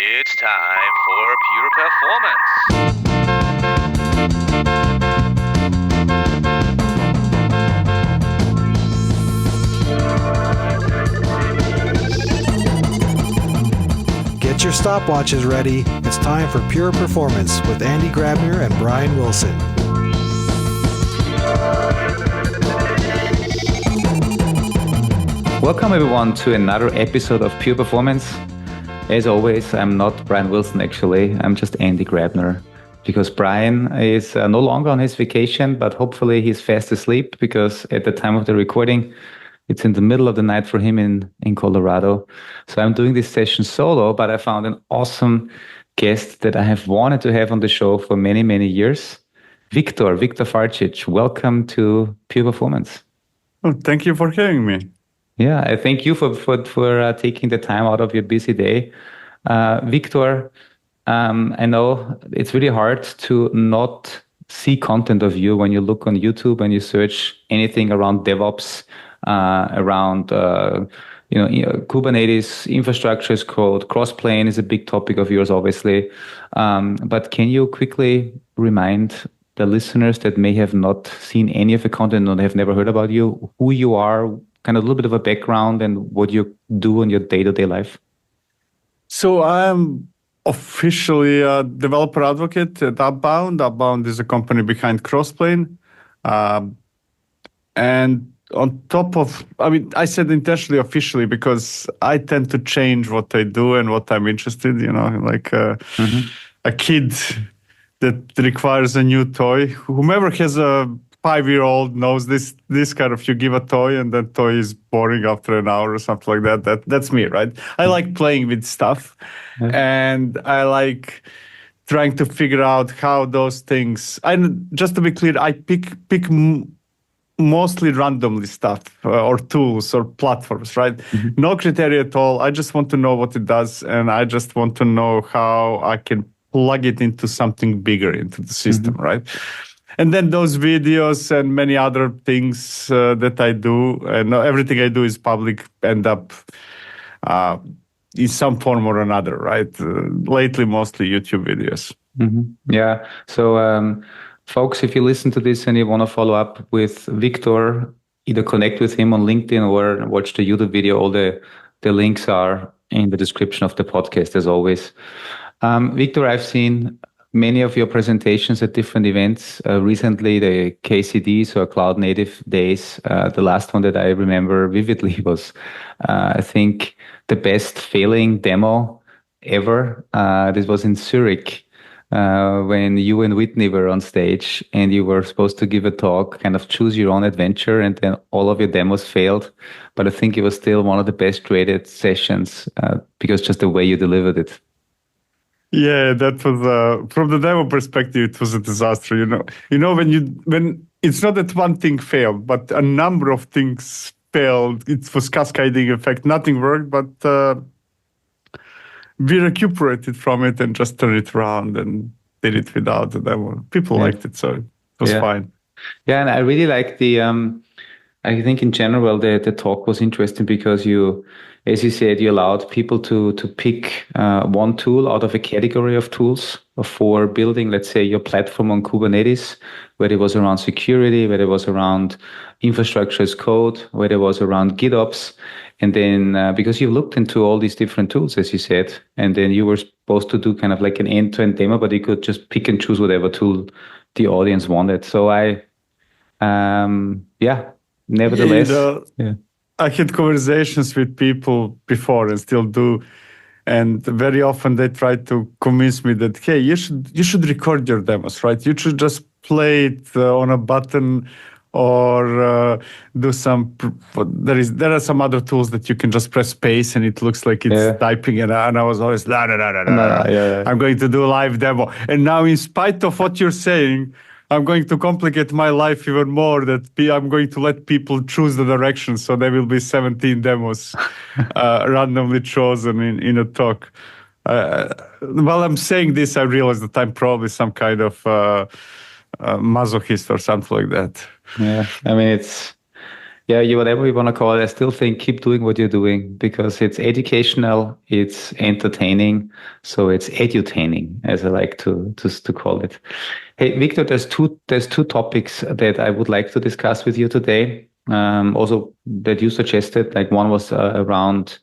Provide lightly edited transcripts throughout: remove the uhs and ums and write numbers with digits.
It's time for Pure Performance. Get your stopwatches ready. It's time for Pure Performance with Andy Grabner and Brian Wilson. Welcome everyone to another episode of Pure Performance. As always, I'm not Brian Wilson actually, I'm just Andy Grabner, because Brian is no longer on his vacation, but hopefully he's fast asleep, because at the time of the recording, it's in the middle of the night for him in Colorado. So I'm doing this session solo, but I found an awesome guest that I have wanted to have on the show for many, many years. Viktor Farcic, welcome to Pure Performance. Oh, thank you for having me. Yeah, I thank you for taking the time out of your busy day. Viktor, I know it's really hard to not see content of you when you look on YouTube and you search anything around DevOps, around Kubernetes, infrastructure as code, cross-plane is a big topic of yours, obviously. But can you quickly remind the listeners that may have not seen any of the content or have never heard about you, who you are, kind of a little bit of a background and what you do in your day-to-day life? So I'm officially a developer advocate at Upbound. Upbound is a company behind Crossplane. And on top of, I said intentionally officially because I tend to change what I do and what I'm interested in, like a kid that requires a new toy. Whomever has a 5-year-old knows this kind of, you give a toy and that toy is boring after an hour or something like that. That's me, right? I like playing with stuff and I like trying to figure out how those things, and just to be clear, I pick mostly randomly stuff or tools or platforms, right? No criteria at all. I just want to know what it does and I just want to know how I can plug it into something bigger into the system, right? And then those videos and many other things that I do, and everything I do is public, end up in some form or another, right? Lately, mostly YouTube videos. Yeah. So, folks, if you listen to this and you want to follow up with Viktor, either connect with him on LinkedIn or watch the YouTube video. All the links are in the description of the podcast, as always. Viktor, I've seen many of your presentations at different events. Recently, the KCD, so Cloud Native Days. The last one that I remember vividly was, I think, the best failing demo ever. This was in Zurich when you and Whitney were on stage and you were supposed to give a talk, kind of choose your own adventure, and then all of your demos failed. But I think it was still one of the best rated sessions because just the way you delivered it. Yeah, that was from the demo perspective, it was a disaster. When it's not that one thing failed, but a number of things failed. It was cascading effect. Nothing worked, but we recuperated from it and just turned it around and did it without the demo. People liked it, so it was fine. Yeah, and I really like the. I think in general the talk was interesting because you, as you said, you allowed people to pick one tool out of a category of tools for building, let's say, your platform on Kubernetes, whether it was around security, whether it was around infrastructure as code, whether it was around GitOps. And then because you looked into all these different tools, as you said, and then you were supposed to do kind of like an end-to-end demo, but you could just pick and choose whatever tool the audience wanted. So nevertheless, I had conversations with people before and still do, and very often they try to convince me that, hey, you should record your demos, right? You should just play it on a button or do some. There are some other tools that you can just press space and it looks like it's typing, and I was always no. I'm going to do a live demo, and now in spite of what you're saying, I'm going to complicate my life even more, that I'm going to let people choose the direction. So there will be 17 demos randomly chosen in a talk. While I'm saying this, I realize that I'm probably some kind of masochist or something like that. Yeah, I mean, it's Yeah, whatever you want to call it, I still think keep doing what you're doing because it's educational, it's entertaining, so it's edutaining, as I like to call it. Hey, Victor, there's two topics that I would like to discuss with you today. Also, that you suggested, like one was around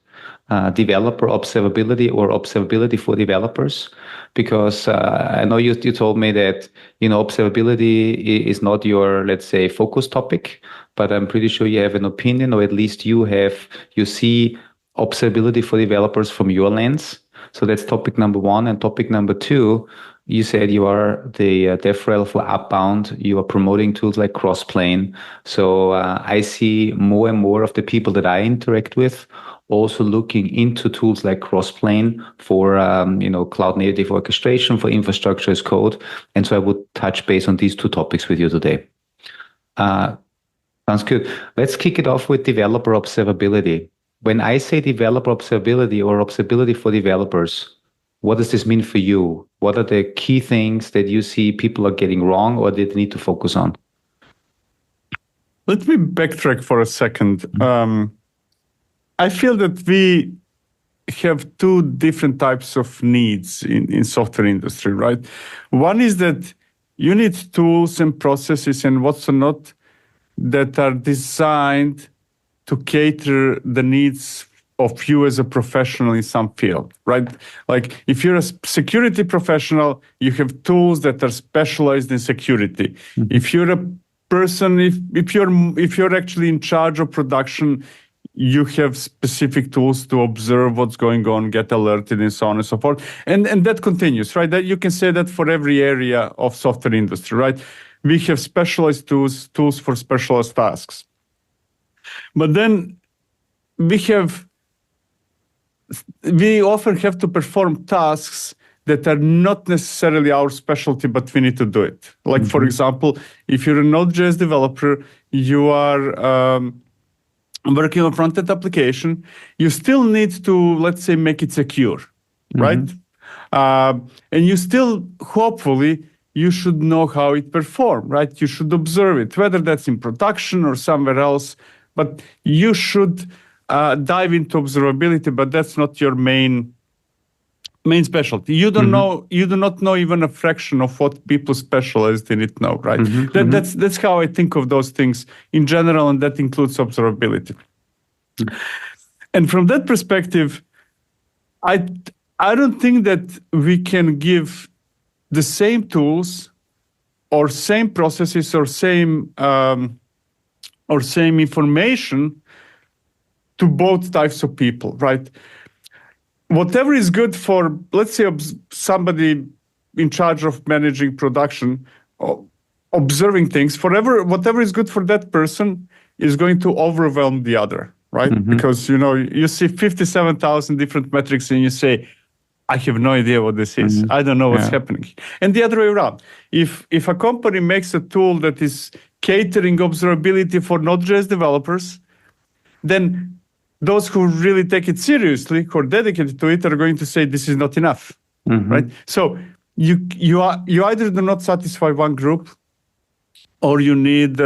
developer observability or observability for developers, because I know you told me that observability is not your, let's say, focus topic, but I'm pretty sure you have an opinion, or at least you see observability for developers from your lens. So that's topic number one. And topic number two, you said you are the DevRel for Upbound. You are promoting tools like Crossplane. So I see more and more of the people that I interact with also looking into tools like Crossplane for cloud native orchestration for infrastructure as code. And so I would touch base on these two topics with you today. Sounds good. Let's kick it off with developer observability. When I say developer observability or observability for developers, what does this mean for you? What are the key things that you see people are getting wrong or that they need to focus on? Let me backtrack for a second. I feel that we have two different types of needs in software industry, right? One is that you need tools and processes and what's not that are designed to cater the needs of you as a professional in some field, right? Like if you're a security professional, you have tools that are specialized in security. Mm-hmm. If you're a person, if you're actually in charge of production, you have specific tools to observe what's going on, get alerted, and so on and so forth. And that continues, right? That you can say that for every area of software industry, right? We have specialized tools for specialized tasks. But then we often have to perform tasks that are not necessarily our specialty, but we need to do it. Like, for example, if you're a Node.js developer, you are working on front-end application, you still need to, let's say, make it secure, right? And you still, hopefully, you should know how it performs, right? You should observe it, whether that's in production or somewhere else, but you should dive into observability, but that's not your main specialty. You don't know. You do not know even a fraction of what people specialized in it know, right? That's how I think of those things in general, and that includes observability. And from that perspective, I don't think that we can give the same tools or same processes or same information to both types of people, right? Whatever is good for, let's say, somebody in charge of managing production, observing things, whatever is good for that person is going to overwhelm the other, right? Because, you see 57,000 different metrics and you say, I have no idea what this is. I don't know what's happening. And the other way around. If a company makes a tool that is catering observability for Node.js developers, then those who really take it seriously, who are dedicated to it, are going to say this is not enough, right? So you either do not satisfy one group, or you need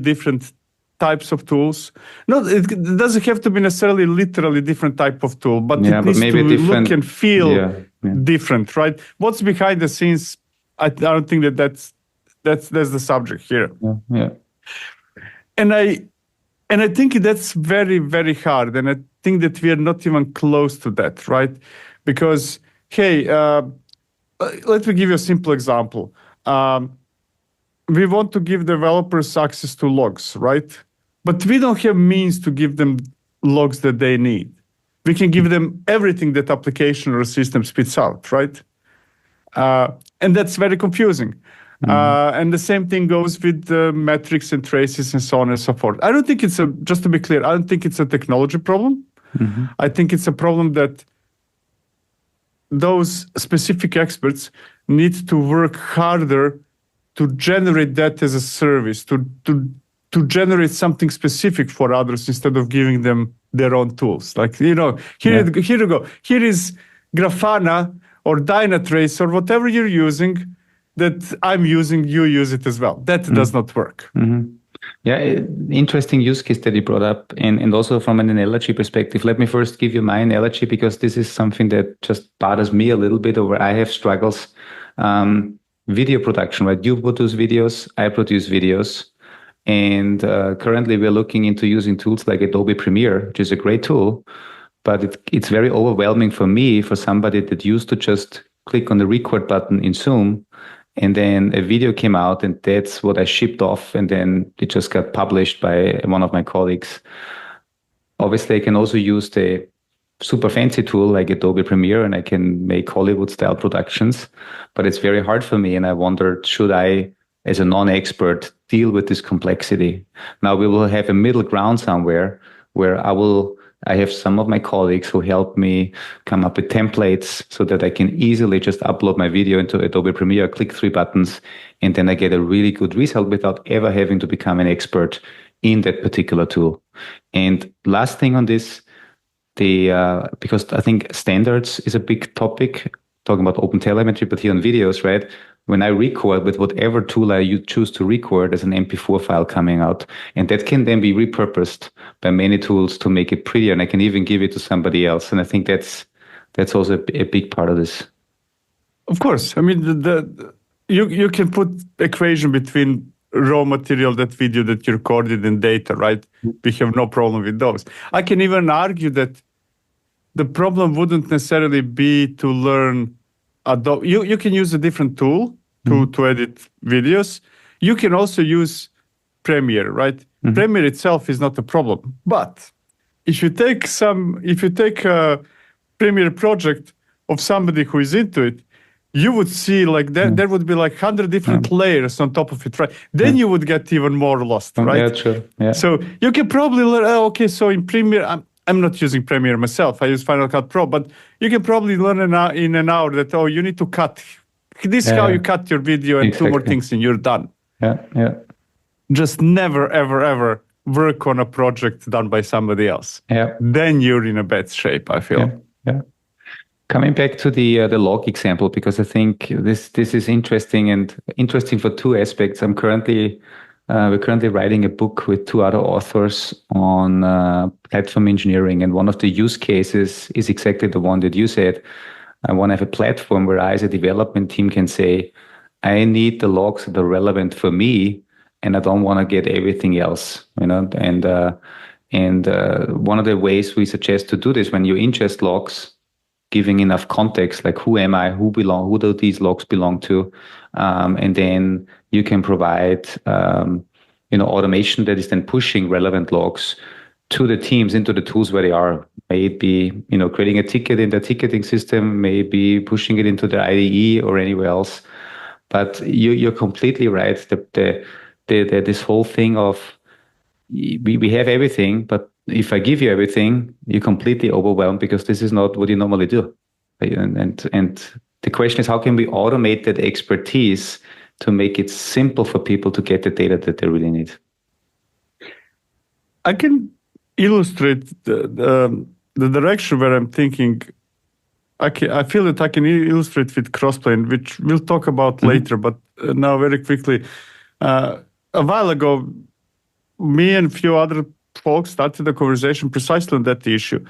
different types of tools. No, it doesn't have to be necessarily literally different type of tool, but it needs to look and feel different, right? What's behind the scenes? I don't think that's the subject here. And I think that's very, very hard. And I think that we are not even close to that, right? Because, hey, let me give you a simple example. We want to give developers access to logs, right? But we don't have means to give them logs that they need. We can give them everything that application or system spits out, right? And that's very confusing. And the same thing goes with metrics and traces and so on and so forth. I don't think just to be clear, I don't think it's a technology problem. I think it's a problem that those specific experts need to work harder to generate that as a service, to generate something specific for others instead of giving them their own tools. Like, here you go. Here is Grafana or Dynatrace or whatever you're using that I'm using, you use it as well. That does not work. Yeah, interesting use case that you brought up, and also from an analogy perspective. Let me first give you my analogy because this is something that just bothers me a little bit, or where I have struggles. Video production, right? You produce videos, I produce videos, and currently we're looking into using tools like Adobe Premiere, which is a great tool, but it's very overwhelming for me, for somebody that used to just click on the record button in Zoom, and then a video came out, and that's what I shipped off, and then it just got published by one of my colleagues. Obviously, I can also use the super fancy tool like Adobe Premiere, and I can make Hollywood style productions, but it's very hard for me. And I wondered, should I, as a non-expert, deal with this complexity? Now we will have a middle ground somewhere where I have some of my colleagues who help me come up with templates so that I can easily just upload my video into Adobe Premiere, click 3 buttons, and then I get a really good result without ever having to become an expert in that particular tool. And last thing on this, because I think standards is a big topic, talking about open telemetry, but here on videos, right? When I record with whatever tool you choose to record, as an MP4 file coming out, and that can then be repurposed by many tools to make it prettier, and I can even give it to somebody else. And I think that's also a big part of this. Of course, I mean you can put equation between raw material, that video that you recorded, and data, right? We have no problem with those. I can even argue that the problem wouldn't necessarily be to learn Adobe. You can use a different tool to edit videos. You can also use Premiere, right? Premiere itself is not a problem. But if you take a Premiere project of somebody who is into it, you would see like there would be like 100 different layers on top of it, right? Then you would get even more lost, right? Yeah, true. Yeah. So you can probably learn, okay, so in Premiere, I'm not using Premiere myself. I use Final Cut Pro, but you can probably learn in an hour that, you need to cut. This is how you cut your video, and exactly. 2 more things and you're done. Yeah. Just never, ever, ever work on a project done by somebody else. Yeah. Then you're in a bad shape, I feel. Yeah. Coming back to the log example, because I think this is interesting, and interesting for 2 aspects. We're currently writing a book with 2 other authors on platform engineering, and one of the use cases is exactly the one that you said. I want to have a platform where I, as a development team, can say, I need the logs that are relevant for me, and I don't want to get everything else, And one of the ways we suggest to do this, when you ingest logs, giving enough context, like who am I, who do these logs belong to, and then you can provide automation that is then pushing relevant logs to the teams, into the tools where they are. Maybe creating a ticket in the ticketing system, maybe pushing it into the IDE or anywhere else. But you're completely right. This whole thing of we have everything, but if I give you everything, you're completely overwhelmed, because this is not what you normally do. And the question is, how can we automate that expertise to make it simple for people to get the data that they really need? I can illustrate the direction where I'm thinking. I feel that I can illustrate with Crossplane, which we'll talk about later, but now very quickly. A while ago, me and a few other folks started a conversation precisely on that issue.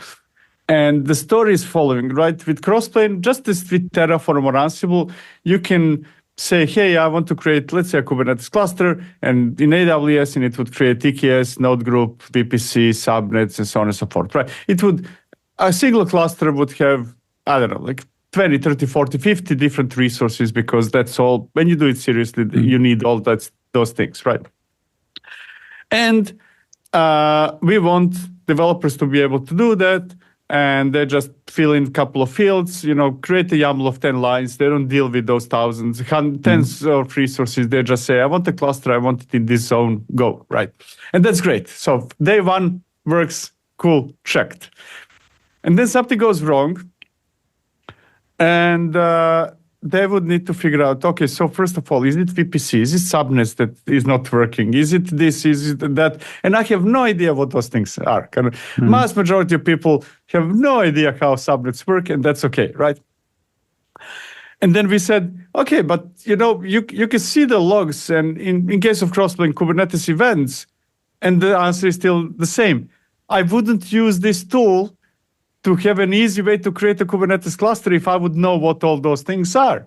And the story is following, right? With Crossplane, just as with Terraform or Ansible, you can say, hey, I want to create, let's say, a Kubernetes cluster, and in AWS, and it would create EKS, node group, VPC, subnets, and so on and so forth, right? A single cluster would have, I don't know, like 20, 30, 40, 50 different resources, because that's all, when you do it seriously, you need all those things, right? And we want developers to be able to do that, and they just fill in a couple of fields, create a YAML of 10 lines. They don't deal with those thousands, tens of resources. They just say, I want a cluster, I want it in this zone, go, right? And that's great. So day 1 works, cool, checked. And then something goes wrong, and they would need to figure out, okay, so first of all, is it VPC? Is it subnets that is not working? Is it this? Is it that? And I have no idea what those things are. Mass majority of people have no idea how subnets work, and that's okay, right? And then we said, okay, but you can see the logs, and in case of crossplane Kubernetes events, and the answer is still the same. I wouldn't use this tool to have an easy way to create a Kubernetes cluster if I would know what all those things are.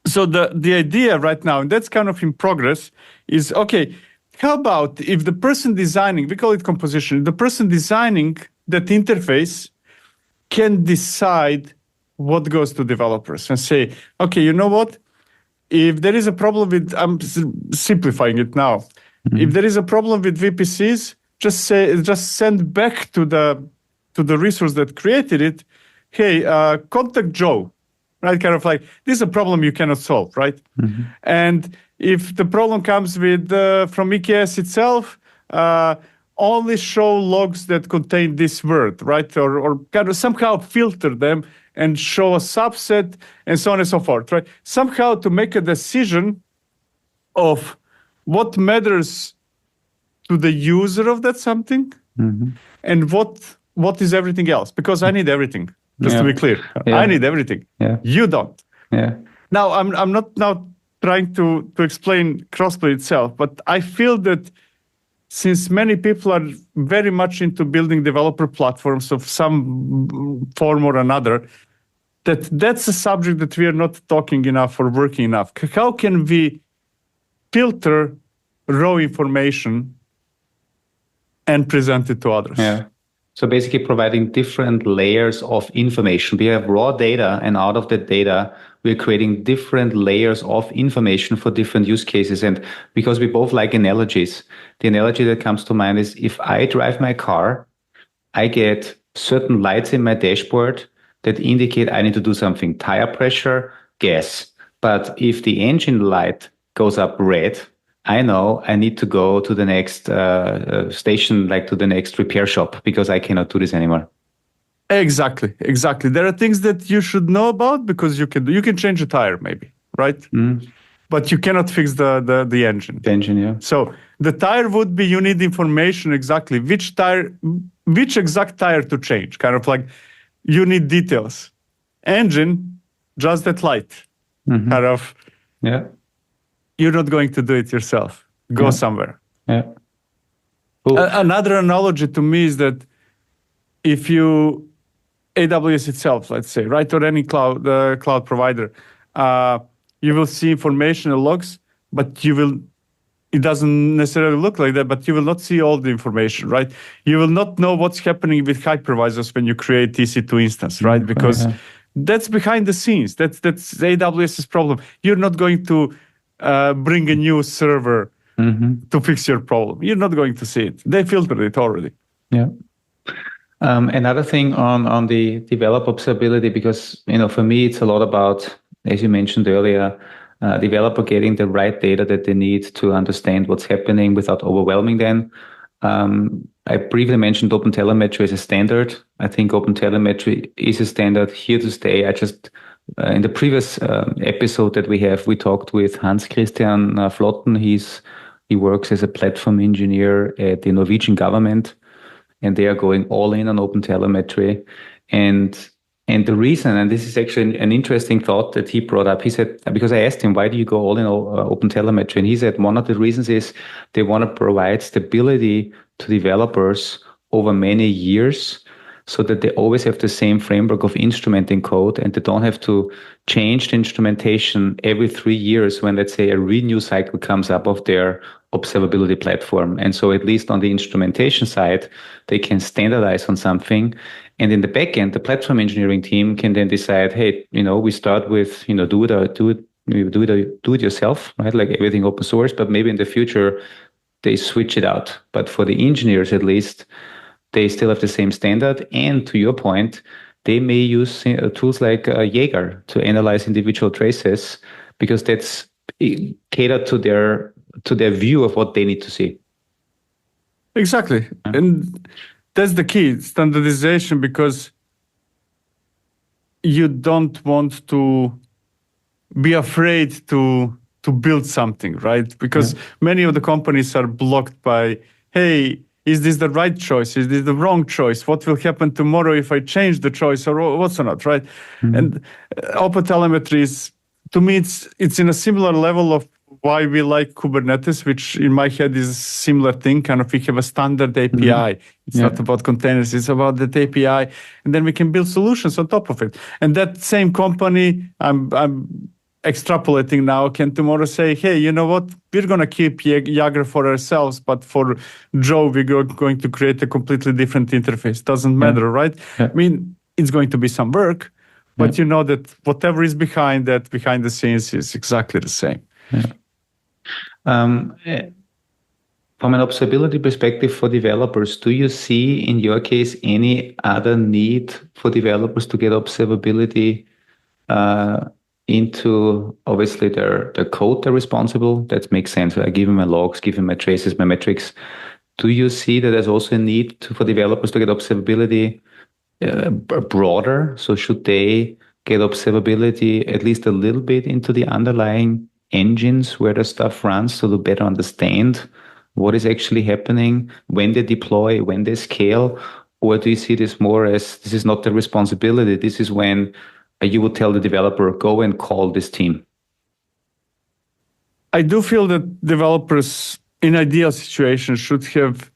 So the idea right now, and that's kind of in progress, is okay, how about if the person designing, we call it composition, the person designing that interface can decide what goes to developers and say, okay, you know what? If there is a problem with, I'm simplifying it now. If there is a problem with VPCs, just send back to the resource that created it, hey, contact Joe, right? Kind of like, this is a problem you cannot solve, right? And if the problem comes with from EKS itself, only show logs that contain this word, right? Or kind of somehow filter them and show a subset and so on and so forth, right? Somehow to make a decision of what matters to the user of that something and what is everything else, because I need everything, just to be clear. I need everything. You don't. Now, I'm not now trying to explain crossplay itself, but I feel that since many people are very much into building developer platforms of some form or another, that's a subject that we are not talking enough or working enough. How can we filter raw information and present it to others? So basically providing different layers of information. We have raw data, and out of that data, we're creating different layers of information for different use cases. And because we both like analogies, the analogy that comes to mind is if I drive my car, I get certain lights in my dashboard that indicate I need to do something. Tire pressure, gas. But if the engine light goes up red, I know I need to go to the next station, like to the next repair shop, because I cannot do this anymore. Exactly. There are things that you should know about because you can change a tire maybe, right? But you cannot fix the engine. The engine, yeah. So the tire would be, you need information exactly which exact tire to change. Kind of like you need details. Engine, just that light. Kind of. Yeah. You're not going to do it yourself. Go somewhere. Cool. Another analogy to me is that if you, AWS itself, let's say, right, or any cloud provider, you will see information and logs, but it doesn't necessarily look like that, but you will not see all the information, right? You will not know what's happening with hypervisors when you create EC2 instance, right? Because that's behind the scenes. That's AWS's problem. You're not going to bring a new server to fix your problem. You're not going to see it. They filtered it already. Yeah. Another thing on the developer observability, because for me it's a lot about, as you mentioned earlier, developer getting the right data that they need to understand what's happening without overwhelming them. I briefly mentioned OpenTelemetry as a standard. I think OpenTelemetry is a standard here to stay. I just in the previous episode that we talked with Hans Christian Flotten. He works as a platform engineer at the Norwegian government, and they are going all in on OpenTelemetry. And the reason, and this is actually an interesting thought that he brought up, he said, because I asked him, why do you go all in OpenTelemetry? And he said, one of the reasons is they want to provide stability to developers over many years, so that they always have the same framework of instrumenting code, and they don't have to change the instrumentation every 3 years when, let's say, a renew cycle comes up of their observability platform. And so at least on the instrumentation side, they can standardize on something. And in the backend, the platform engineering team can then decide, hey, we start with, do it yourself, right? Like everything open source, but maybe in the future they switch it out. But for the engineers, at least, they still have the same standard. And to your point, they may use tools like Jaeger to analyze individual traces, because that's catered to their view of what they need to see. Exactly. And that's the key, standardization, because you don't want to be afraid to build something, right? Because many of the companies are blocked by, hey, is this the right choice? Is this the wrong choice? What will happen tomorrow if I change the choice or what's not, right? And OpenTelemetry is, to me, it's in a similar level of why we like Kubernetes, which in my head is a similar thing. Kind of, we have a standard API. It's not about containers, it's about that API. And then we can build solutions on top of it. And that same company, I'm extrapolating now, can tomorrow say, hey, you know what? We're going to keep Jaeger for ourselves, but for Joe, we're going to create a completely different interface. Doesn't matter, right? I mean, it's going to be some work, but you know that whatever is behind that, behind the scenes, is exactly the same. From an observability perspective for developers, do you see in your case any other need for developers to get observability into obviously their code they're responsible? That makes sense. I give them my logs, give them my traces, my metrics. Do you see that there's also a need for developers to get observability broader? So should they get observability at least a little bit into the underlying engines where the stuff runs, so to better understand what is actually happening when they deploy, when they scale? Or do you see this more as this is not their responsibility? This is when you would tell the developer, go and call this team? I do feel that developers in ideal situations should have,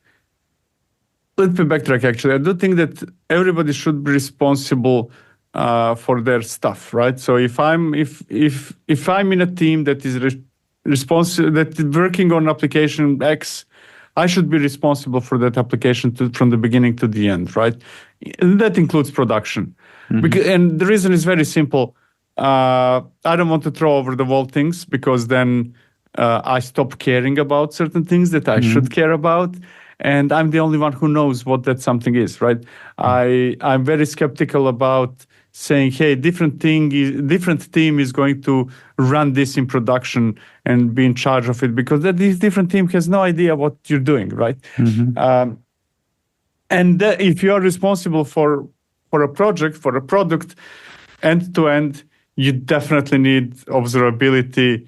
let me backtrack actually. I do think that everybody should be responsible for their stuff, right? So if I'm in a team that is responsible, that is working on application X, I should be responsible for that application from the beginning to the end, right? And that includes production. And the reason is very simple. I don't want to throw over the wall things, because then I stop caring about certain things that I should care about. And I'm the only one who knows what that something is, right? I'm very skeptical about saying, hey, different team is going to run this in production and be in charge of it, because this different team has no idea what you're doing, right? And if you are responsible for a project, for a product, end to end, you definitely need observability.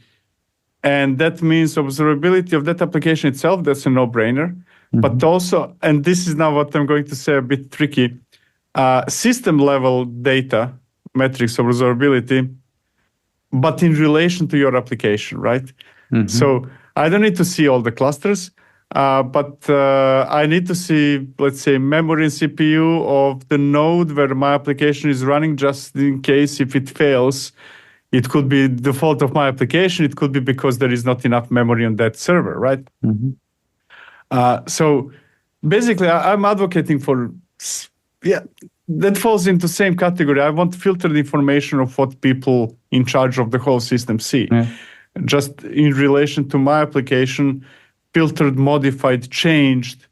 And that means observability of that application itself, that's a no-brainer. But also, and this is now what I'm going to say a bit tricky, system level data, metrics, observability, but in relation to your application, right? So I don't need to see all the clusters, but I need to see, let's say, memory and CPU of the node where my application is running, just in case if it fails. It could be the fault of my application. It could be because there is not enough memory on that server, right? So basically, I'm advocating for, that falls into the same category. I want filtered information of what people in charge of the whole system see. Just in relation to my application, filtered, modified, changed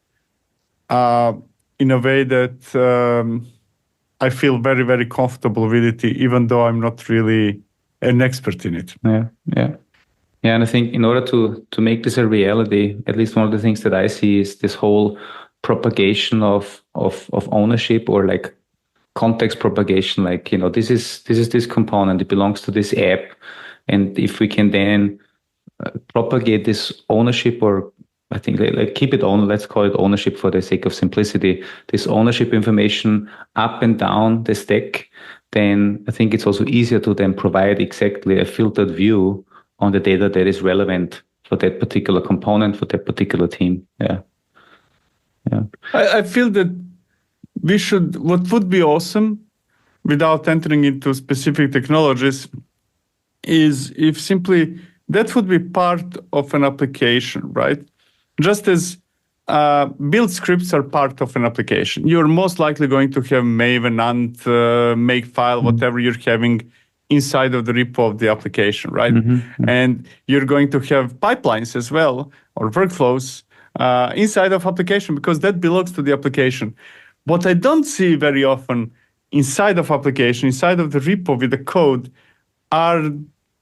in a way that I feel very, very comfortable with it, even though I'm not really an expert in it. Yeah, and I think in order to make this a reality, at least one of the things that I see is this whole propagation of ownership, or like context propagation. Like, you know, this is this component, it belongs to this app, and if we can then propagate this ownership, or I think like keep it on, let's call it ownership for the sake of simplicity, this ownership information up and down the stack, then I think it's also easier to then provide exactly a filtered view on the data that is relevant for that particular component, for that particular team. I feel that what would be awesome, without entering into specific technologies, is if simply that would be part of an application, right? Just as build scripts are part of an application. You're most likely going to have Maven, Ant, Makefile, whatever you're having inside of the repo of the application, right? And you're going to have pipelines as well, or workflows inside of application, because that belongs to the application. What I don't see very often inside of application, inside of the repo with the code,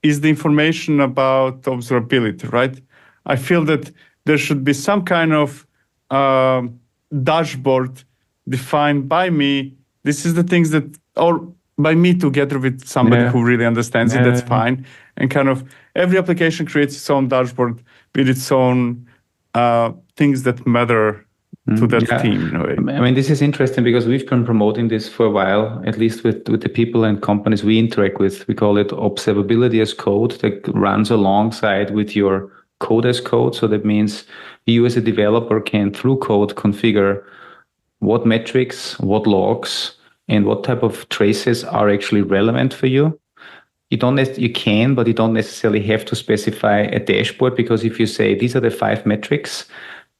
is the information about observability, right? I feel that there should be some kind of dashboard defined by me. This is the things that, or by me together with somebody who really understands it, that's fine. And kind of every application creates its own dashboard with its own things that matter to that Yeah. team in a way. I mean, this is interesting because we've been promoting this for a while, at least with the people and companies we interact with. We call it observability as code that runs alongside with your code as code. So that means you as a developer can, through code, configure what metrics, what logs, and what type of traces are actually relevant for you. You can, but you don't necessarily have to specify a dashboard, because if you say these are the 5 metrics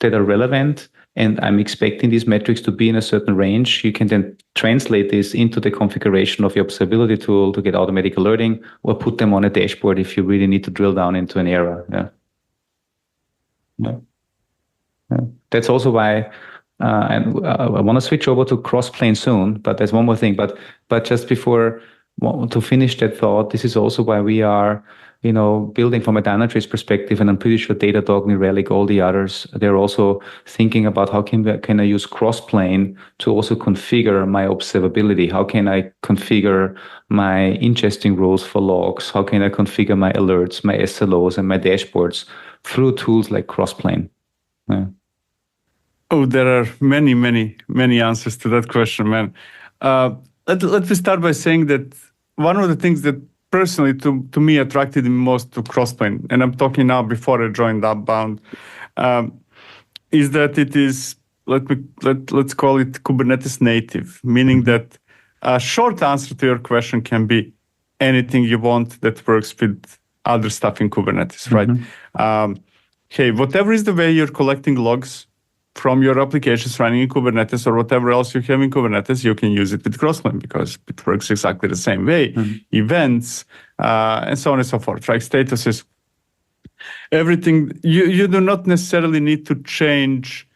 that are relevant and I'm expecting these metrics to be in a certain range, you can then translate this into the configuration of your observability tool to get automatic alerting, or put them on a dashboard if you really need to drill down into an area. Yeah. That's also why and I want to switch over to cross-plane soon, but there's one more thing. But just before, to finish that thought, this is also why we are, building from a Dynatrace perspective, and I'm pretty sure Datadog, New Relic, all the others, they're also thinking about how can I use cross-plane to also configure my observability? How can I configure my ingesting rules for logs? How can I configure my alerts, my SLOs, and my dashboards through tools like cross-plane? Yeah. Oh, there are many, many, many answers to that question, man. Let me start by saying that one of the things that personally to me attracted me most to Crossplane, and I'm talking now before I joined Upbound, is that it is, let's call it Kubernetes native, meaning that a short answer to your question can be anything you want that works with other stuff in Kubernetes, right? Hey, whatever is the way you're collecting logs from your applications running in Kubernetes, or whatever else you have in Kubernetes, you can use it with Crossplane because it works exactly the same way. Events, and so on and so forth, right? Statuses, everything. You do not necessarily need to change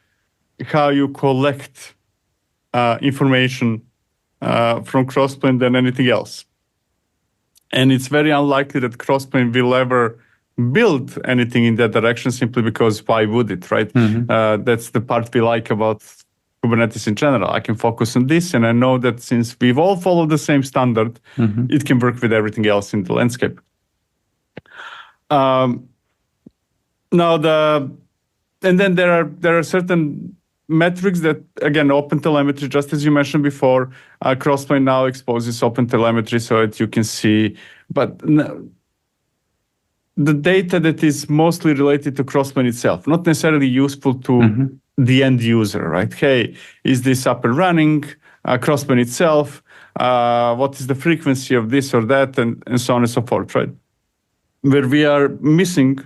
how you collect information from Crossplane than anything else. And it's very unlikely that Crossplane will ever build anything in that direction, simply because why would it, right? That's the part we like about Kubernetes in general. I can focus on this, and I know that since we've all followed the same standard, it can work with everything else in the landscape. And then there are certain metrics that, again, OpenTelemetry, just as you mentioned before, Crossplane now exposes OpenTelemetry so that you can see, but the data that is mostly related to Crossplane itself, not necessarily useful to the end user, right? Hey, is this up and running? Crossplane itself, what is the frequency of this or that, and so on and so forth, right? Where we are missing,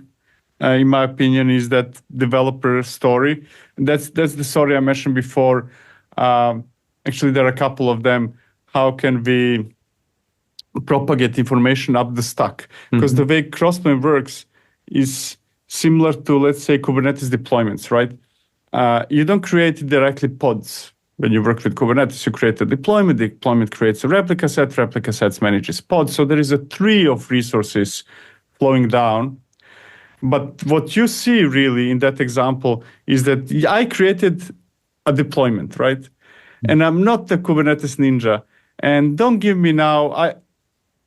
in my opinion, is that developer story. That's the story I mentioned before. Actually, there are a couple of them. How can we propagate information up the stack? Because the way Crossplane works is similar to, let's say, Kubernetes deployments, right? You don't create directly pods. When you work with Kubernetes, you create a deployment. The deployment creates a replica set. Replica sets manages pods. So there is a tree of resources flowing down. But what you see really in that example is that I created a deployment, right? And I'm not the Kubernetes ninja. And don't give me now,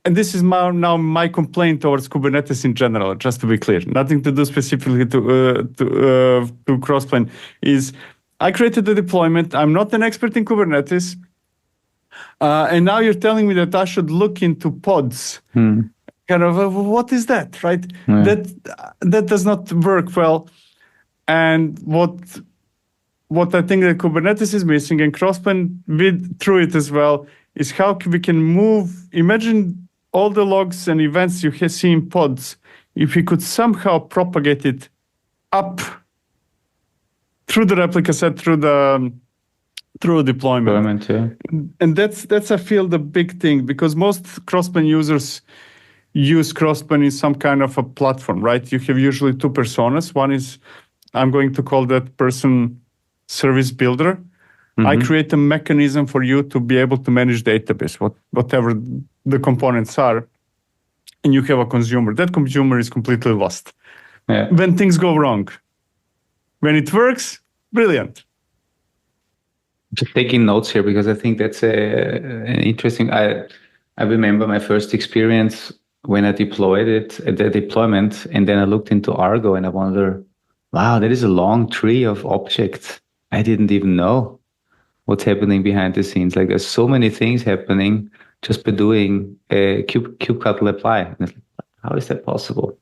and this is now my complaint towards Kubernetes in general, just to be clear, nothing to do specifically to Crossplane, is I created the deployment. I'm not an expert in Kubernetes. And now you're telling me that I should look into pods. Kind of, what is that, right? That does not work well. And what I think that Kubernetes is missing, and Crossplane through it as well, is how we can move. Imagine all the logs and events you see in pods, if we could somehow propagate it up through the replica set, through a deployment. And that's I feel the big thing, because most Crossplane users use Crossplane in some kind of a platform, right? You have usually two personas. One is, I'm going to call that person service builder. I create a mechanism for you to be able to manage database, whatever the components are, and you have a consumer. That consumer is completely lost when things go wrong. When it works, brilliant. Just taking notes here, because I think that's an interesting. I remember my first experience when I deployed it at the deployment, and then I looked into Argo and I wonder, wow, that is a long tree of objects. I didn't even know what's happening behind the scenes. Like there's so many things happening just by doing a kubectl apply. And it's like, how is that possible?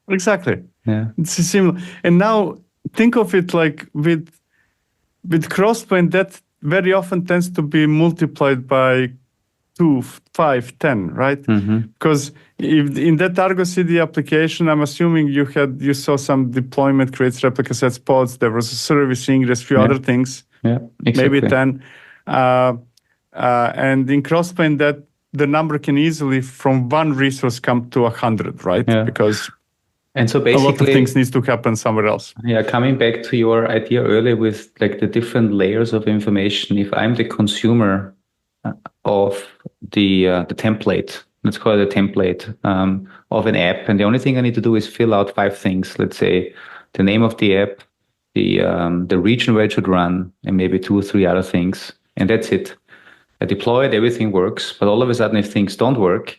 Exactly. Yeah. It's similar. And now think of it like with crossplane, that very often tends to be multiplied by 2, 5, 10, right? Because if in that Argo CD application, I'm assuming you saw some deployment, creates replica sets, pods, there was a service ingress, few other things. Yeah, exactly. Maybe 10. And in crossplane, that the number can easily from one resource come to 100, right? Yeah. Because and so a lot of basically, things needs to happen somewhere else. Yeah, coming back to your idea earlier with like the different layers of information, if I'm the consumer of the template, let's call it a template of an app, and the only thing I need to do is fill out 5 things. Let's say the name of the app, the region where it should run, and maybe 2 or 3 other things, and that's it. I deploy it, everything works, but all of a sudden, if things don't work,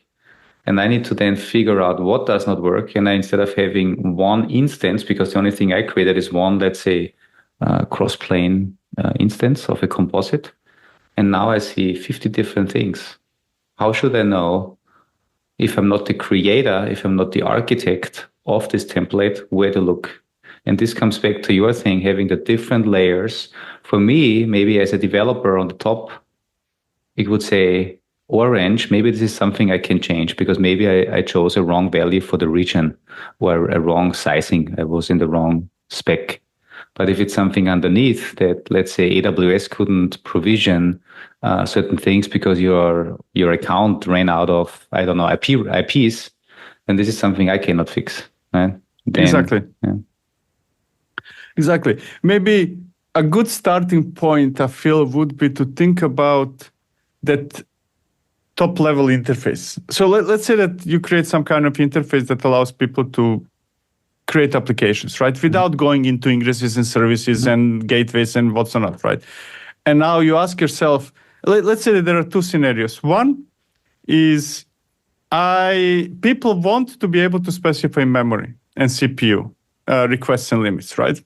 and I need to then figure out what does not work. And instead of having one instance, because the only thing I created is one, let's say, cross-plane instance of a composite. And now I see 50 different things. How should I know if I'm not the creator, if I'm not the architect of this template, where to look? And this comes back to your thing, having the different layers. For me, maybe as a developer on the top, it would say, orange, maybe this is something I can change because maybe I chose a wrong value for the region or a wrong sizing. I was in the wrong spec. But if it's something underneath that, let's say AWS couldn't provision certain things because your account ran out of, I don't know, IPs, then this is something I cannot fix. Right? Then, exactly. Yeah. Exactly. Maybe a good starting point, I feel, would be to think about that top-level interface. So let's say that you create some kind of interface that allows people to create applications, right? Without going into ingresses and services and gateways and what's not, right? And now you ask yourself, let's say that there are 2 scenarios. One is people want to be able to specify memory and CPU requests and limits, right?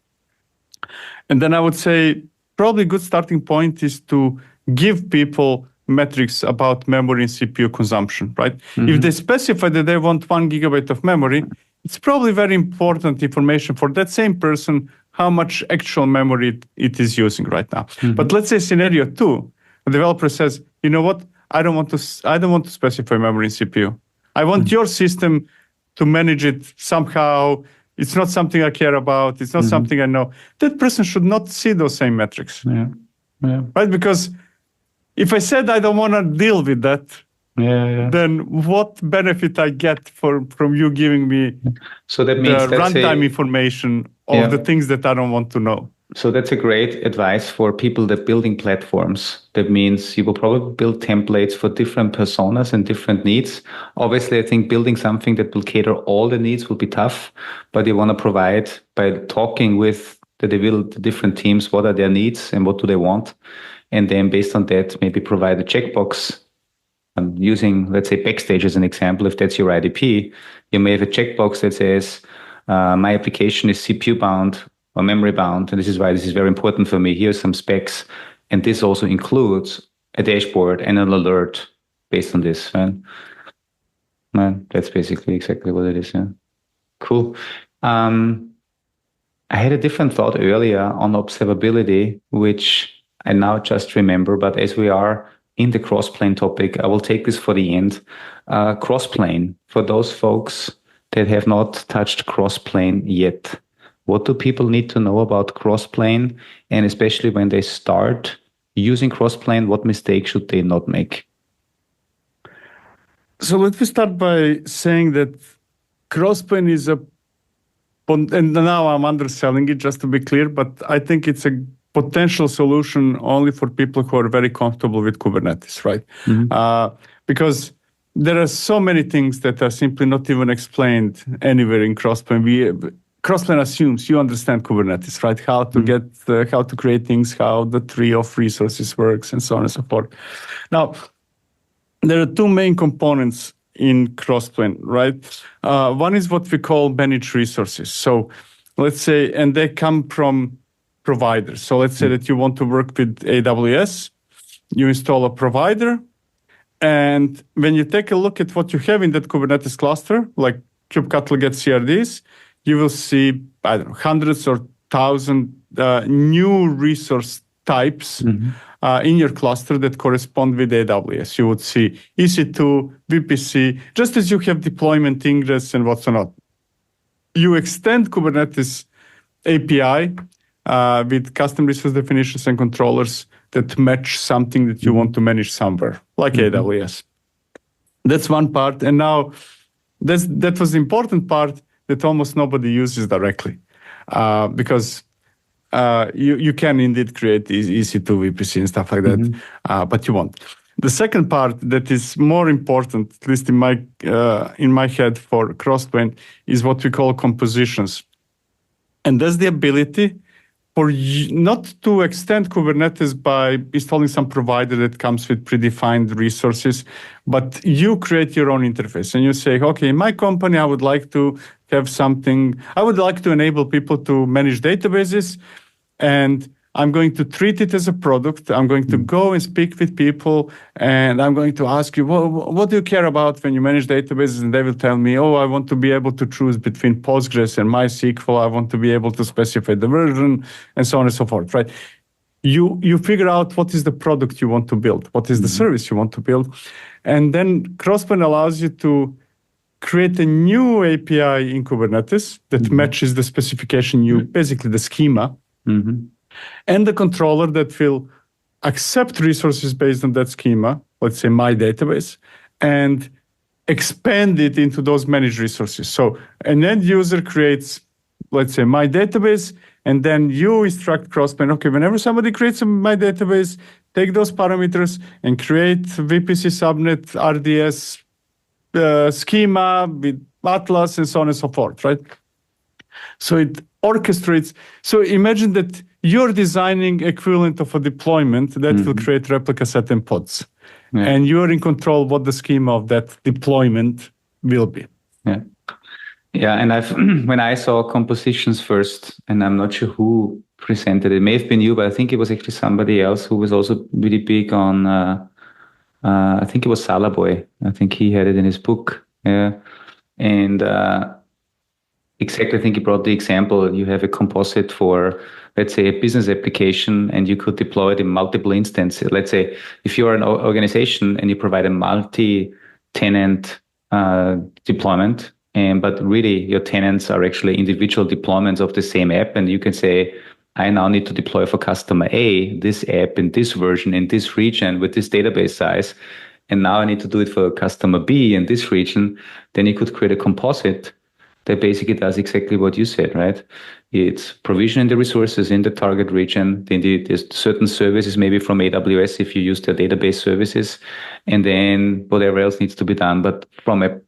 And then I would say probably a good starting point is to give people metrics about memory and CPU consumption, right? If they specify that they want 1 gigabyte of memory, it's probably very important information for that same person how much actual memory it is using right now. But let's say scenario 2, the developer says, you know what? I don't want to specify memory and CPU. I want your system to manage it somehow. It's not something I care about. It's not something I know. That person should not see those same metrics, right? Because if I said I don't want to deal with that, then what benefit I get from you giving me so that means the runtime information of the things that I don't want to know? So that's a great advice for people that building platforms. That means you will probably build templates for different personas and different needs. Obviously, I think building something that will cater all the needs will be tough, but you want to provide by talking with the different teams, what are their needs and what do they want? And then based on that, maybe provide a checkbox. Using, let's say, Backstage as an example, if that's your IDP, you may have a checkbox that says, my application is CPU bound or memory bound, and this is why this is very important for me. Here's some specs, and this also includes a dashboard and an alert based on this. Right? That's basically exactly what it is. Yeah. Cool. I had a different thought earlier on observability, which I now just remember, but as we are in the cross-plane topic, I will take this for the end. Cross-plane, for those folks that have not touched cross-plane yet, what do people need to know about cross-plane? And especially when they start using cross-plane, what mistakes should they not make? So let me start by saying that cross-plane is and now I'm underselling it just to be clear, but I think it's a potential solution only for people who are very comfortable with Kubernetes, right? Because there are so many things that are simply not even explained anywhere in crossplane. Crossplane assumes you understand Kubernetes, right? How to get, how to create things, how the tree of resources works, and so on and so forth. Now, there are 2 main components in crossplane, right? One is what we call managed resources. So let's say, and they come from providers. So let's say that you want to work with AWS, you install a provider, and when you take a look at what you have in that Kubernetes cluster, like kubectl get CRDs, you will see, I don't know, hundreds or thousands new resource types in your cluster that correspond with AWS. You would see EC2, VPC, just as you have deployment ingress and what's not. You extend Kubernetes API with custom resource definitions and controllers that match something that you want to manage somewhere, like AWS. That's one part. And now that was the important part that almost nobody uses directly, because you can indeed create EC2, VPC, and stuff like that, but you won't. The second part that is more important, at least in my head for Crossplane, is what we call compositions. And that's the ability for not to extend Kubernetes by installing some provider that comes with predefined resources, but you create your own interface and you say, okay, in my company, I would like to have something, I would like to enable people to manage databases, and I'm going to treat it as a product. I'm going to go and speak with people, and I'm going to ask you, what do you care about when you manage databases? And they will tell me, oh, I want to be able to choose between Postgres and MySQL. I want to be able to specify the version, and so on and so forth, right? You figure out what is the product you want to build, what is the service you want to build. And then Crossplane allows you to create a new API in Kubernetes that matches the specification, basically the schema, and the controller that will accept resources based on that schema, let's say my database, and expand it into those managed resources. So an end user creates, let's say, my database, and then you instruct Crossplane, okay, whenever somebody creates my database, take those parameters and create VPC subnet, RDS schema with Atlas, and so on and so forth, right? So it orchestrates. So imagine that you're designing equivalent of a deployment that will create replica set and pods. Yeah. And you're in control what the schema of that deployment will be. Yeah. Yeah, and when I saw compositions first, and I'm not sure who presented it, may have been you, but I think it was actually somebody else who was also really big on, I think it was Salaboy. I think he had it in his book. Yeah. And exactly, I think he brought the example, you have a composite for, let's say, a business application, and you could deploy it in multiple instances. Let's say if you're an organization and you provide a multi-tenant deployment, but really your tenants are actually individual deployments of the same app, and you can say, I now need to deploy for customer A this app in this version in this region with this database size, and now I need to do it for customer B in this region. Then you could create a composite that basically does exactly what you said, right? It's provisioning the resources in the target region. Then there's certain services, maybe from AWS if you use their database services, and then whatever else needs to be done. But from a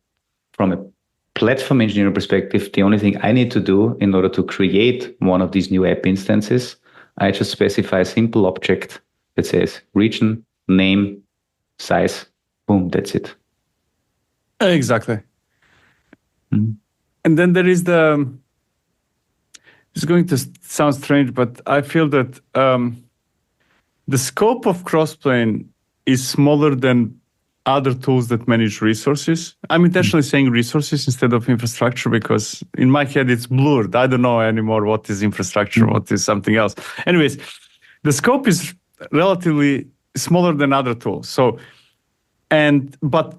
platform engineering perspective, the only thing I need to do in order to create one of these new app instances, I just specify a simple object that says region, name, size, boom, that's it. Exactly. And then there is it's going to sound strange, but I feel that the scope of Crossplane is smaller than other tools that manage resources. I'm intentionally saying resources instead of infrastructure because in my head it's blurred. I don't know anymore what is infrastructure, what is something else. Anyways, the scope is relatively smaller than other tools. But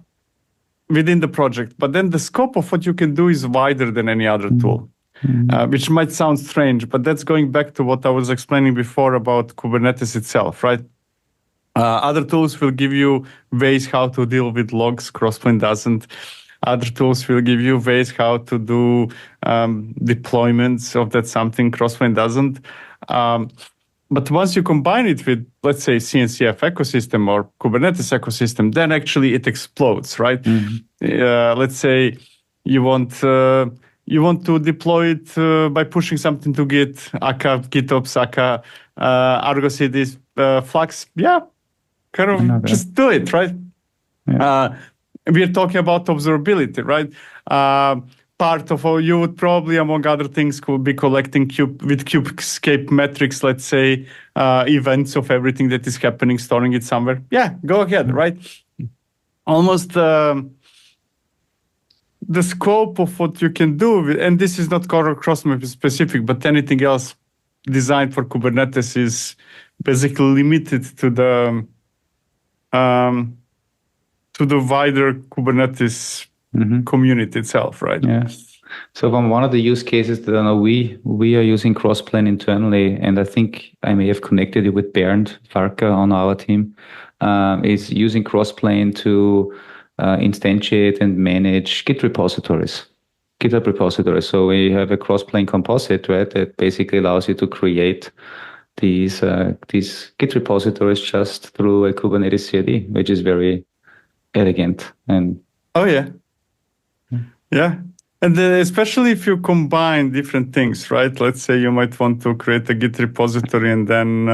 within the project, but then the scope of what you can do is wider than any other tool, which might sound strange, but that's going back to what I was explaining before about Kubernetes itself, right? Other tools will give you ways how to deal with logs. Crossplane doesn't. Other tools will give you ways how to do deployments of that something. Crossplane doesn't. But once you combine it with, let's say, CNCF ecosystem or Kubernetes ecosystem, then actually it explodes, right? Let's say you want to deploy it by pushing something to Git, aka GitOps, aka Argo CDs, Flux. Yeah, kind of just do it, right? Yeah. We are talking about observability, right? part of all, you would probably, among other things, could be collecting with Kubescape metrics, let's say, events of everything that is happening, storing it somewhere. Yeah, go ahead, right? Almost the scope of what you can do, and this is not cross-map specific, but anything else designed for Kubernetes is basically limited to the wider Kubernetes community itself, right? Yes. So from one of the use cases that I know we are using Crossplane internally, and I think I may have connected it with Bernd Farcic on our team, is using Crossplane to instantiate and manage Git repositories, GitHub repositories. So we have a Crossplane composite, right, that basically allows you to create these Git repositories just through a Kubernetes CID, which is very elegant. And oh yeah. And especially if you combine different things, right? Let's say you might want to create a Git repository and then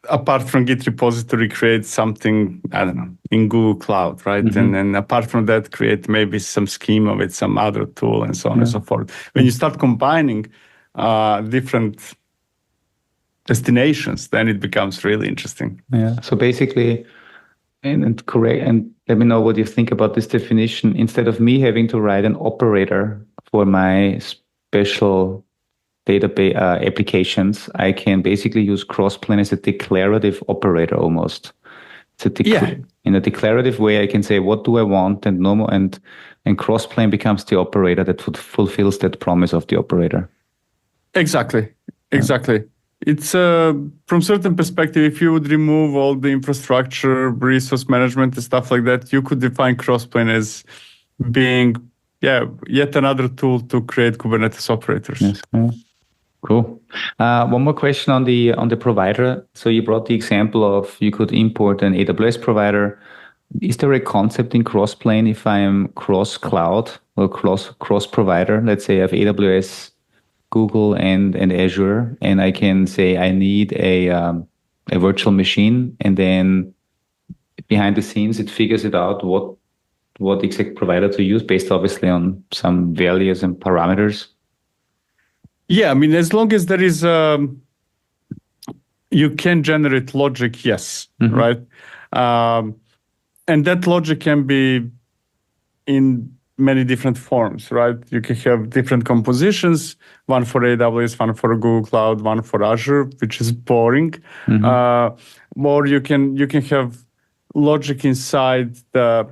apart from Git repository, create something, I don't know, in Google Cloud, right? And then apart from that, create maybe some schema with some other tool and so on and so forth. When you start combining different destinations, then it becomes really interesting. Yeah. So basically, and correct, and let me know what you think about this definition. Instead of me having to write an operator for my special database applications, I can basically use Crossplane as a declarative operator almost. It's in a declarative way, I can say, what do I want? And Crossplane becomes the operator that fulfills that promise of the operator. Exactly. It's from certain perspective, if you would remove all the infrastructure, resource management and stuff like that, you could define Crossplane as being, yet another tool to create Kubernetes operators. Yes. Cool. One more question on the provider. So you brought the example of you could import an AWS provider. Is there a concept in Crossplane if I'm cross cloud or cross provider? Let's say I have AWS, Google and Azure, and I can say I need a virtual machine, and then behind the scenes it figures it out what exact provider to use based obviously on some values and parameters. Yeah, I mean, as long as there is you can generate logic, yes, right? And that logic can be in many different forms, right? You can have different compositions, one for AWS, one for Google Cloud, one for Azure, which is boring. Or you can have logic inside the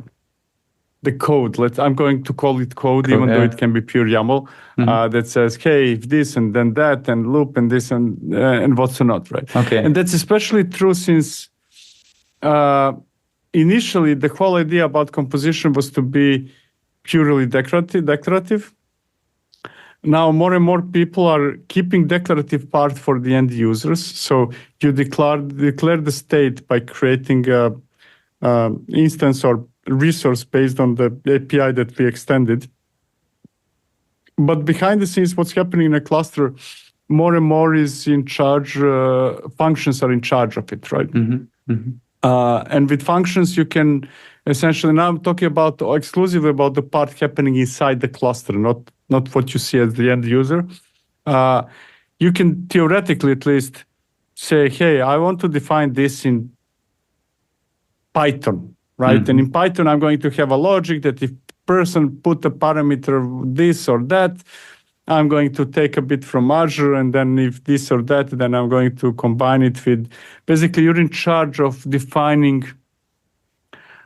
code. I'm going to call it code, even though it can be pure YAML, that says, hey, if this and then that and loop and this and what's not, right? Okay. And that's especially true since initially the whole idea about composition was to be purely declarative. Now more and more people are keeping declarative part for the end users. So you declare the state by creating a instance or resource based on the API that we extended. But behind the scenes, what's happening in a cluster, more and more is in charge, functions are in charge of it, right? And with functions, you can essentially, now I'm talking about exclusively about the part happening inside the cluster, not what you see as the end user. You can theoretically at least say, hey, I want to define this in Python, right? And in Python, I'm going to have a logic that if person put a parameter this or that, I'm going to take a bit from Azure, and then if this or that, then I'm going to combine it with, basically you're in charge of defining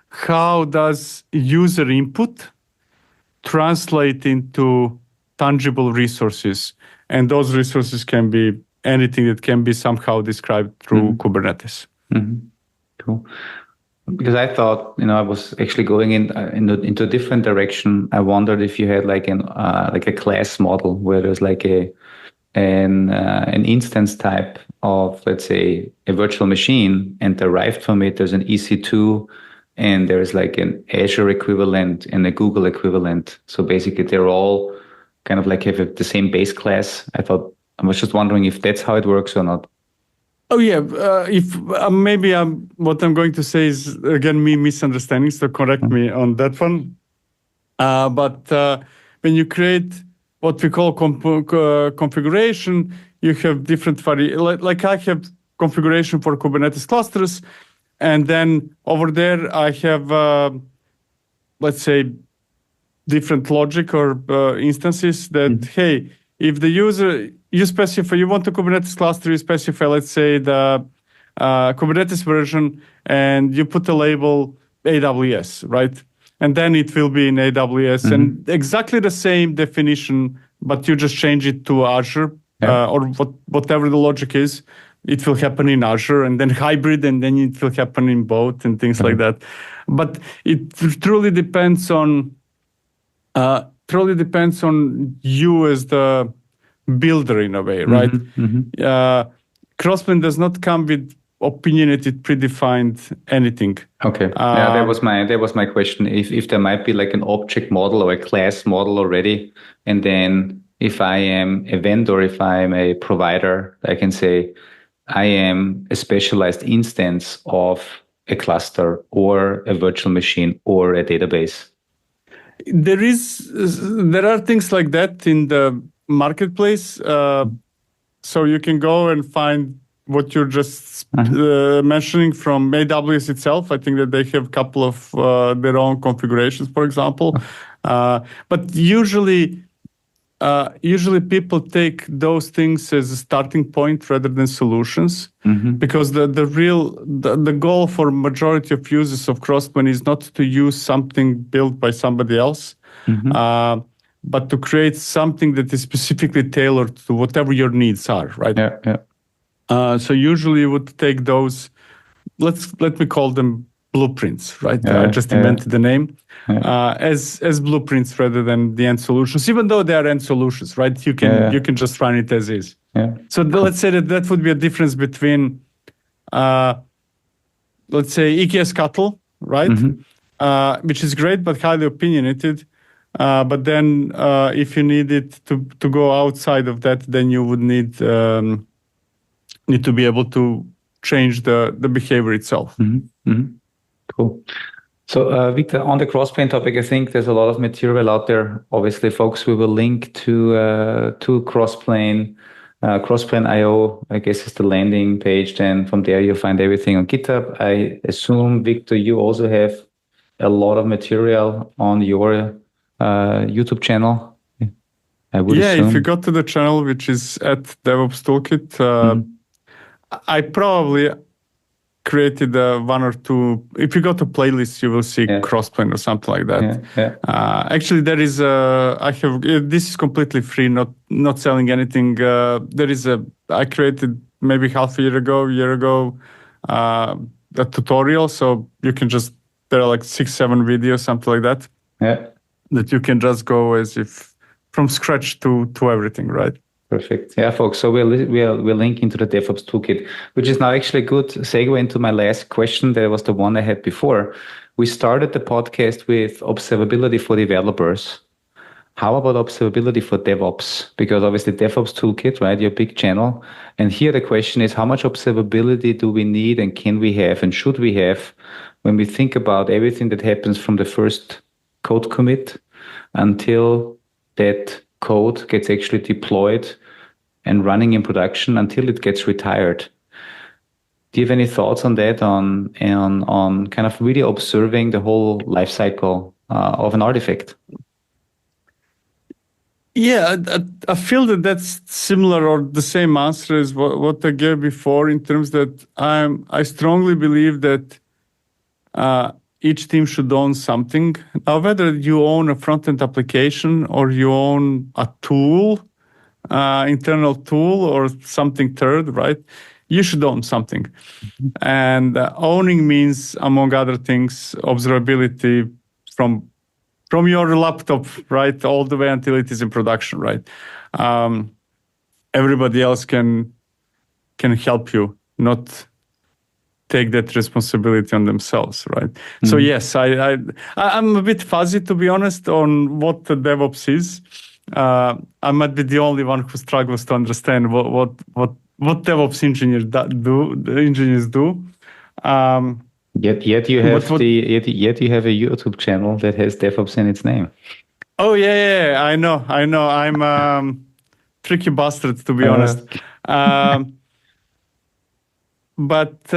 how does user input translate into tangible resources. And those resources can be anything that can be somehow described through Kubernetes. Cool. Because I thought, I was actually going into a different direction. I wondered if you had like a class model where there's like an instance type of, let's say, a virtual machine, and derived from it, there's an EC2, and there's like an Azure equivalent and a Google equivalent. So basically, they're all kind of like have the same base class. I was just wondering if that's how it works or not. Oh yeah, if maybe what I'm going to say is again me misunderstanding, so correct me on that one. But when you create what we call configuration, you have different like I have configuration for Kubernetes clusters, and then over there I have, let's say, different logic or instances that, hey, if the user, you specify, you want a Kubernetes cluster, you specify, let's say, the Kubernetes version, and you put a label AWS, right? And then it will be in AWS, and exactly the same definition, but you just change it to Azure, or whatever the logic is. It will happen in Azure, and then hybrid, and then it will happen in both, and things like that. But it truly depends on you as the builder in a way, right? Crossplane does not come with opinionated, predefined anything. Okay. That was my question. If there might be like an object model or a class model already, and then if I am a vendor, if I am a provider, I can say I am a specialized instance of a cluster or a virtual machine or a database. There are things like that in the marketplace. So you can go and find what you're just mentioning from AWS itself. I think that they have a couple of their own configurations, for example. But usually people take those things as a starting point rather than solutions, because the goal for majority of users of Crossplane is not to use something built by somebody else, but to create something that is specifically tailored to whatever your needs are, right? So usually you would take those, let me call them blueprints, right? I just invented the name, as blueprints rather than the end solutions, even though they are end solutions, right? You can just run it as is. So let's say that would be a difference between, let's say, EKS Cattle, right? Which is great, but highly opinionated. But then if you needed to go outside of that, then you would need to be able to change the behavior itself. Cool. So, Viktor, on the Crossplane topic, I think there's a lot of material out there. Obviously, folks, we will link to Crossplane, Crossplane.io, I guess is the landing page. Then from there, you'll find everything on GitHub. I assume, Viktor, you also have a lot of material on your YouTube channel. I would assume. If you go to the channel, which is at DevOps Toolkit, I probably created one or two. If you go to playlists, you will see Crossplane or something like that. Actually, there is this is completely free, not selling anything. I created maybe half a year ago, a tutorial. So you can there are like 6-7 videos, something like that. That you can just go as if from scratch to everything, right? Perfect. Yeah, folks. So we'll link into the DevOps Toolkit, which is now actually a good segue into my last question. That was the one I had before. We started the podcast with observability for developers. How about observability for DevOps? Because obviously DevOps Toolkit, right? Your big channel. And here the question is, how much observability do we need and can we have and should we have when we think about everything that happens from the first code commit until that code gets actually deployed and running in production until it gets retired? Do you have any thoughts on that, on kind of really observing the whole life cycle of an artifact? Yeah, I feel that that's similar or the same answer as what I gave before, in terms that I strongly believe that each team should own something. Now, whether you own a front-end application or you own a tool, internal tool or something third, right? You should own something. And owning means, among other things, observability from your laptop, right, all the way until it is in production, right? Everybody else can help you, not take that responsibility on themselves, right? So yes, I'm a bit fuzzy, to be honest, on what the DevOps is. I might be the only one who struggles to understand what DevOps engineers do. Yet you have yet you have a YouTube channel that has DevOps in its name. Oh yeah, I know. I'm tricky bastard, to be honest. But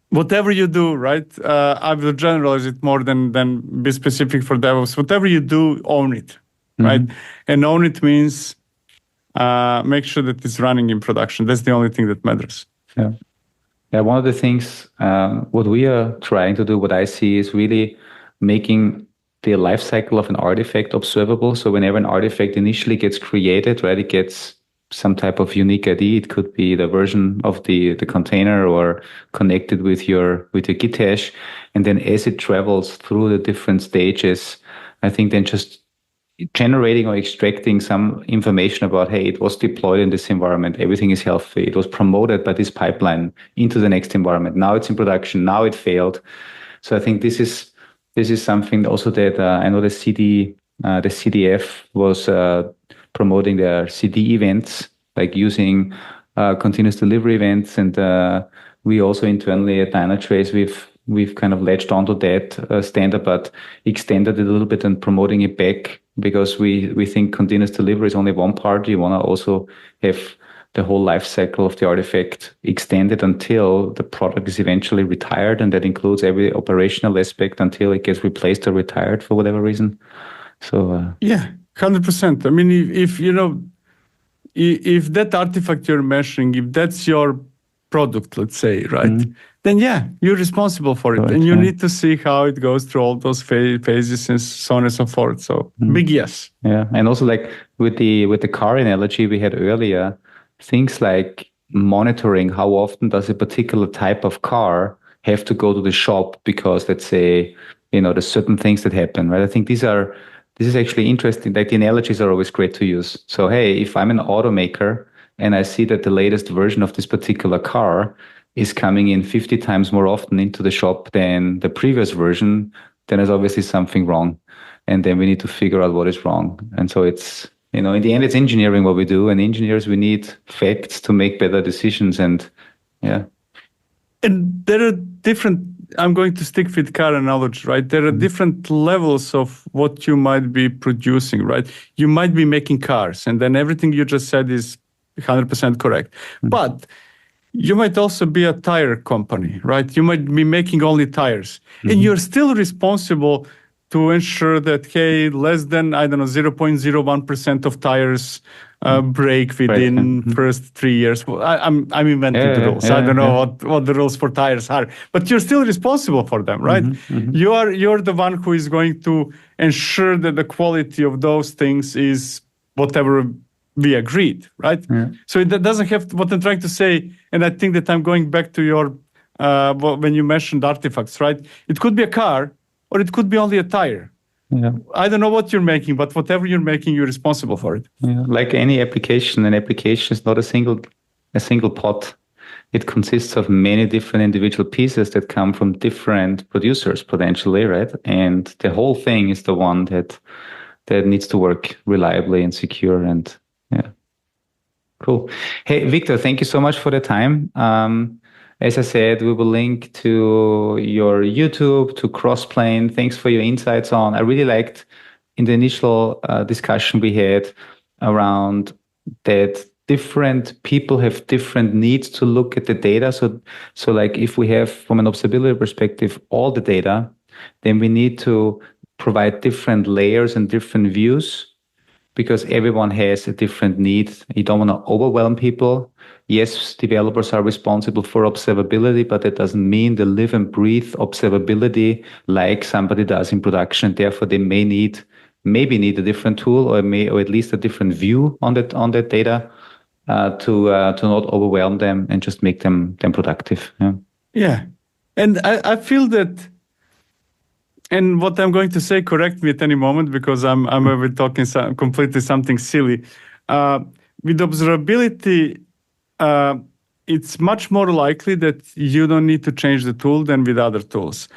whatever you do, right? I will generalize it more than be specific for DevOps. Whatever you do, own it, right? And own it means make sure that it's running in production. That's the only thing that matters. Yeah. Yeah, one of the things, what we are trying to do, what I see is really making the life cycle of an artifact observable. So whenever an artifact initially gets created, right, it gets some type of unique ID. It could be the version of the container or connected with your Git hash. And then as it travels through the different stages, I think then just generating or extracting some information about, hey, it was deployed in this environment, everything is healthy, it was promoted by this pipeline into the next environment, now it's in production, now it failed. So I think this is something also that I know the CDF was promoting their CD events, like using continuous delivery events, and we also internally at Dynatrace we've kind of latched onto that standard, but extended it a little bit and promoting it back, because we think continuous delivery is only one part. You want to also have the whole life cycle of the artifact extended until the product is eventually retired, and that includes every operational aspect until it gets replaced or retired for whatever reason. So yeah, 100%. I mean, if you know, if that artifact you're measuring, if that's your product, let's say, right, then yeah, you're responsible for it, and you need to see how it goes through all those phases and so on and so forth. So big yes. Yeah, and also like with the car analogy we had earlier, things like monitoring how often does a particular type of car have to go to the shop because, let's say, there's certain things that happen, right? I think this is actually interesting. Like the analogies are always great to use. So hey, if I'm an automaker and I see that the latest version of this particular car is coming in 50 times more often into the shop than the previous version, then there's obviously something wrong. And then we need to figure out what is wrong. And so it's, in the end, it's engineering what we do. And engineers, we need facts to make better decisions. And yeah. And there are different, I'm going to stick with car analogy, right? There are different levels of what you might be producing, right? You might be making cars, and then everything you just said is 100% correct. But you might also be a tire company, right? You might be making only tires, and you're still responsible to ensure that, hey, less than, 0.01% of tires break within first 3 years. Well, I'm inventing the rules. I don't know what the rules for tires are, but you're still responsible for them, right? You're the one who is going to ensure that the quality of those things is whatever we agreed, right? So that doesn't have what I'm trying to say, and I think that I'm going back to your when you mentioned artifacts, right? It could be a car, or it could be only a tire. Yeah. I don't know what you're making, but whatever you're making, you're responsible for it. Yeah. Like any application, an application is not a single pot. It consists of many different individual pieces that come from different producers potentially, right? And the whole thing is the one that needs to work reliably and secure. And yeah, cool. Hey, Viktor, thank you so much for the time. As I said, we will link to your YouTube, to Crossplane. Thanks for your insights on. I really liked in the initial discussion we had around that different people have different needs to look at the data. So like if we have, from an observability perspective, all the data, then we need to provide different layers and different views, because everyone has a different need. You don't want to overwhelm people. Yes, developers are responsible for observability, but that doesn't mean they live and breathe observability like somebody does in production. Therefore, they maybe need a different tool, or at least a different view on that data to not overwhelm them and just make them productive. Yeah. And I feel that, and what I'm going to say, correct me at any moment, because I'm talking completely something silly. With observability, it's much more likely that you don't need to change the tool than with other tools.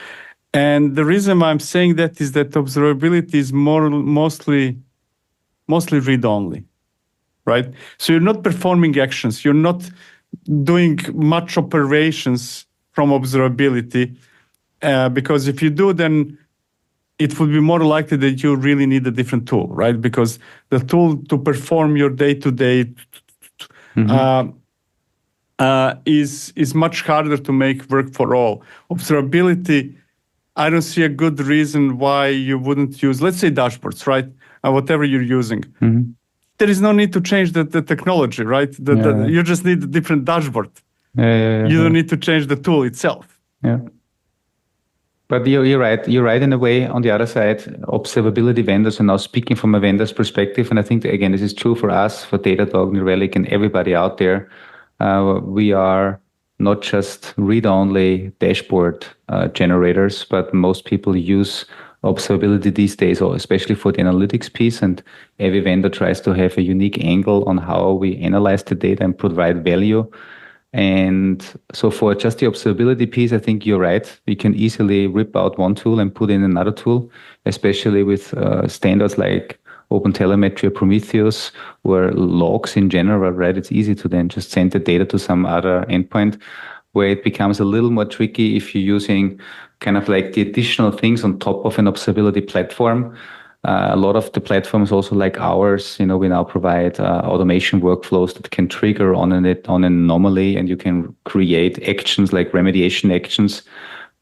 And the reason why I'm saying that is that observability is mostly read-only, right? So you're not performing actions. You're not doing much operations from observability, because if you do, then it would be more likely that you really need a different tool, right? Because the tool to perform your day-to-day is much harder to make work for all. Observability, I don't see a good reason why you wouldn't use, let's say, dashboards, right? Whatever you're using. There is no need to change the technology, right? You just need a different dashboard. You don't need to change the tool itself. Yeah. But you're right. You're right in a way. On the other side, observability vendors are now speaking from a vendor's perspective. And I think, again, this is true for us, for Datadog, New Relic, and everybody out there. We are not just read-only dashboard generators, but most people use observability these days, or especially for the analytics piece. And every vendor tries to have a unique angle on how we analyze the data and provide value. And so for just the observability piece, I think you're right. We can easily rip out one tool and put in another tool, especially with standards like OpenTelemetry or Prometheus or logs in general, right? It's easy to then just send the data to some other endpoint, where it becomes a little more tricky if you're using kind of like the additional things on top of an observability platform. A lot of the platforms also like ours, we now provide automation workflows that can trigger on an anomaly, and you can create actions like remediation actions.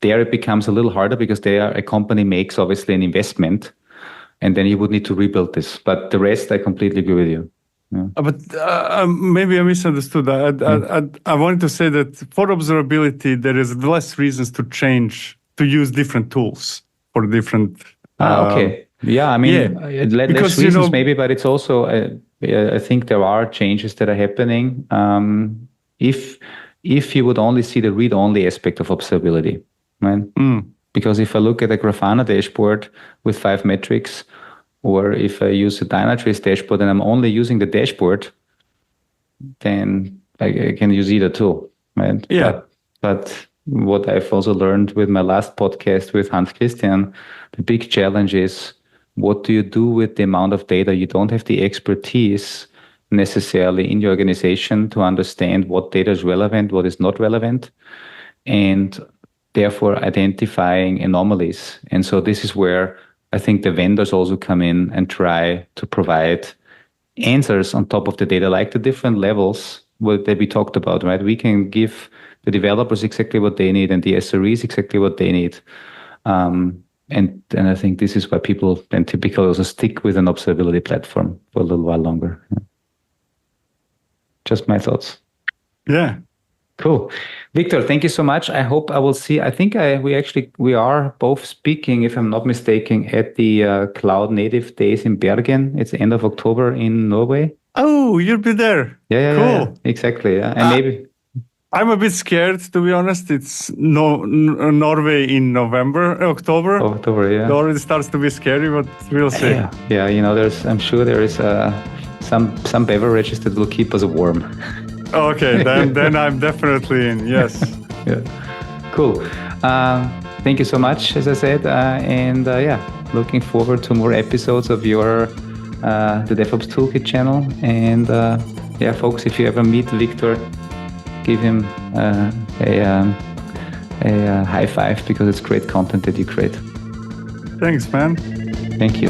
There it becomes a little harder because a company makes obviously an investment, and then you would need to rebuild this. But the rest, I completely agree with you. Yeah. But maybe I misunderstood. I wanted to say that for observability, there is less reasons to use different tools for different. Okay. Yeah, I mean, less reasons maybe, but it's also, I think there are changes that are happening. If you would only see the read-only aspect of observability, right? Because if I look at a Grafana dashboard with 5 metrics, or if I use a Dynatrace dashboard and I'm only using the dashboard, then I can use either tool, right? Yeah. But what I've also learned with my last podcast with Hans Christian, the big challenge is, what do you do with the amount of data? You don't have the expertise necessarily in your organization to understand what data is relevant, what is not relevant, and therefore identifying anomalies. And so this is where I think the vendors also come in and try to provide answers on top of the data, like the different levels that we talked about, right? We can give the developers exactly what they need and the SREs exactly what they need. And I think this is why people then typically also stick with an observability platform for a little while longer. Yeah. Just my thoughts. Yeah. Cool. Viktor, thank you so much. I hope I will see. I think we are both speaking, if I'm not mistaken, at the Cloud Native Days in Bergen. It's the end of October in Norway. Oh, you'll be there. Yeah, cool. Yeah, exactly. Yeah. And maybe I'm a bit scared, to be honest. It's Norway in October. October, yeah. It already starts to be scary, but we'll see. Yeah. I'm sure there is some beverages that will keep us warm. Okay, then I'm definitely in. Yes. Yeah. Cool. Thank you so much, as I said, and looking forward to more episodes of your the DevOps Toolkit channel. And folks, if you ever meet Viktor, give him a high five, because it's great content that you create. Thanks, man. Thank you.